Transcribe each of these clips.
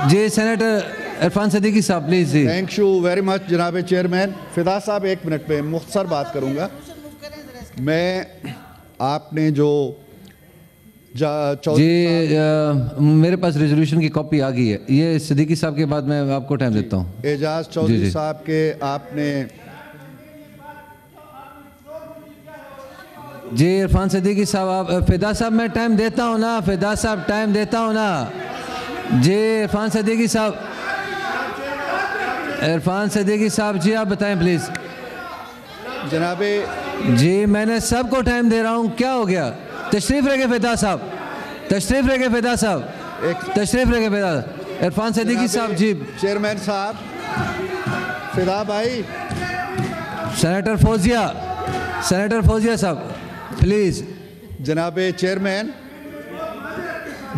जी senator Irfan Siddiqui साहब please ji. Thank you very much जनाब chairman. Fida साहब 1 मिनट में मुख्तसर बात करूँगा। मैं आपने जो जी मेरे पास रेजोल्यूशन की कॉपी आ गई है, ये सदीकी साहब के बाद मैं आपको टाइम देता हूँ। एजाज चौधरी साहब के आपने जी इरफान सदीकी साहब आप फिदा साहब मैं टाइम देता हूँ ना, फिदा साहब टाइम देता हूँ ना। जी इरफान सदीकी साहब, इरफान सदीकी साहब जी आप बताएं प्लीज़। जनाबे जी मैंने सबको टाइम दे रहा हूँ, क्या हो गया? तशरीफ़ रखे फिदा साहब, तशरीफ़ रखे फिदा साहब, तशरीफ़ रखे फिदा। इरफान सदीकी साहब जी। चेयरमैन साहब, फिदा भाई, सेनेटर फौजिया, सेनेटर फौजिया साहब प्लीज़। जनाबे चेयरमैन,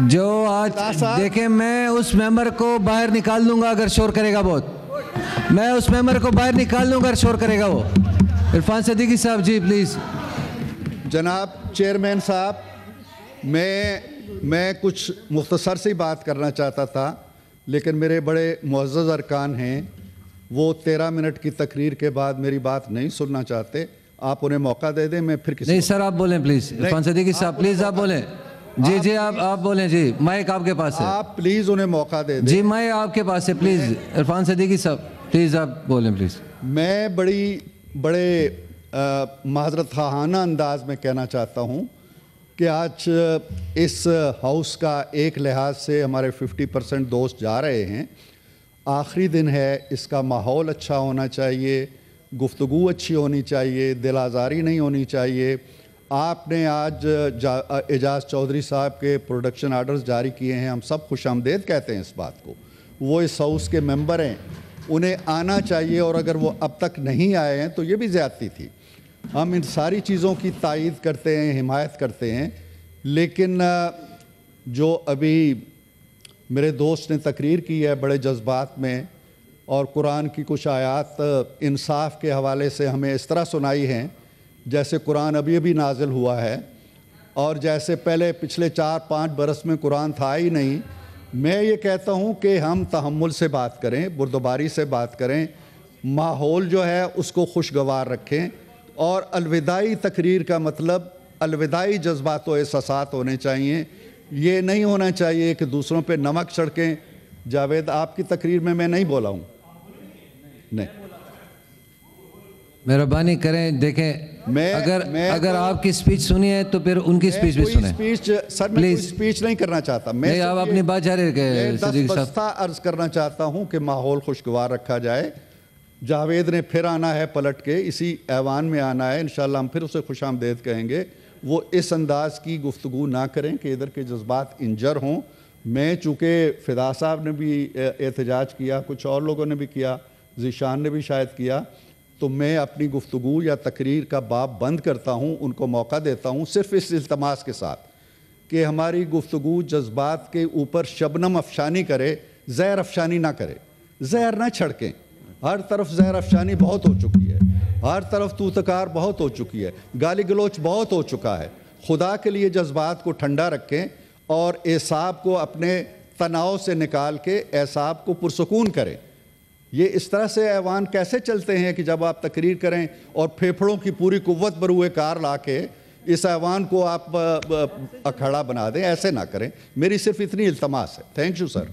जो आज देखें मैं उस मेंबर को बाहर निकाल दूंगा अगर शोर करेगा बहुत, मैं उस मेंबर को बाहर निकाल दूंगा अगर शोर करेगा वो। इरफान सदीकी साहब जी प्लीज़। जनाब चेयरमैन साहब, मैं कुछ मुख्तसर सी बात करना चाहता था, लेकिन मेरे बड़े मुअज़्ज़ज़ अरकान हैं, वो 13 मिनट की तकरीर के बाद मेरी बात नहीं सुनना चाहते। आप उन्हें मौका दे दें, मैं फिर किसी नहीं सर आप बोलें प्लीज़। इरफान सदीकी साहब प्लीज़ आप बोलें। जी जी आप बोलें जी, माइक आपके पास है। आप प्लीज़ उन्हें मौका दे दें। जी माइक आपके पास है प्लीज़। इरफान सदीकी साहब प्लीज़ आप बोलें प्लीज़। मैं बड़े माज़रत ख़ाना अंदाज में कहना चाहता हूँ कि आज इस हाउस का एक लिहाज से हमारे 50% दोस्त जा रहे हैं। आखिरी दिन है, इसका माहौल अच्छा होना चाहिए, गुफ्तगू अच्छी होनी चाहिए, दिल आज़ारी नहीं होनी चाहिए। आपने आज एजाज चौधरी साहब के प्रोडक्शन आर्डर्स जारी किए हैं, हम सब खुशामदेद कहते हैं इस बात को। वो इस हाउस के मेंबर हैं, उन्हें आना चाहिए, और अगर वो अब तक नहीं आए हैं तो ये भी ज़्यादती थी। हम इन सारी चीज़ों की तायीद करते हैं, हिमायत करते हैं, लेकिन जो अभी मेरे दोस्त ने तकरीर की है बड़े जज्बात में, और कुरान की कुछ आयात इंसाफ के हवाले से हमें इस तरह सुनाई हैं जैसे कुरान अभी अभी नाजिल हुआ है, और जैसे पहले पिछले 4-5 बरस में कुरान था ही नहीं। मैं ये कहता हूँ कि हम तहम्मुल से बात करें, बुर्दबारी से बात करें, माहौल जो है उसको खुशगवार रखें, और अलविदाई तकरीर का मतलब अलविदाई जज्बात व एहसासात होने चाहिए। ये नहीं होना चाहिए कि दूसरों पे नमक छिड़कें। जावेद आपकी तकरीर में मैं नहीं बोला हूँ, नहीं। मेहरबानी करें, देखें अगर आपकी स्पीच सुनी है तो फिर उनकी स्पीच भी सुने। सर मैं कोई स्पीच नहीं करना चाहता, मैं आप अपनी बात जारी रखें। दस्ता अर्ज करना चाहता हूँ कि माहौल खुशगवार रखा जाए। जावेद ने फिर आना है पलट के, इसी ऐवान में आना है, इंशाल्लाह हम फिर उसे खुशामदेद कहेंगे। वो इस अंदाज की गुफ्तगू ना करें कि इधर के जज्बात इंजर हों। मैं चूँकि फिदा साहब ने भी एहतजाज किया, कुछ और लोगों ने भी किया, ज़ीशान ने भी शायद किया, तो मैं अपनी गुफ्तगू या तकरीर का बाब बंद करता हूँ, उनको मौका देता हूँ सिर्फ़ इस इल्तमास के साथ कि हमारी गुफ्तगू जज्बात के ऊपर शबनम अफशानी करे, ज़हर अफशानी ना करे। ज़हर ना छड़कें, हर तरफ ज़हर अफशानी बहुत हो चुकी है, हर तरफ तूतकार बहुत हो चुकी है, गाली गलोच बहुत हो चुका है। खुदा के लिए जज्बात को ठंडा रखें और एसाब को अपने तनाव से निकाल के एसाब को पुरसकून करें। ये इस तरह से ऐवान कैसे चलते हैं कि जब आप तकरीर करें और फेफड़ों की पूरी कुव्वत बरूए कार ला के इस ऐवान को आप अखाड़ा बना दें, ऐसे ना करें। मेरी सिर्फ इतनी इल्तमास है। Thank you sir.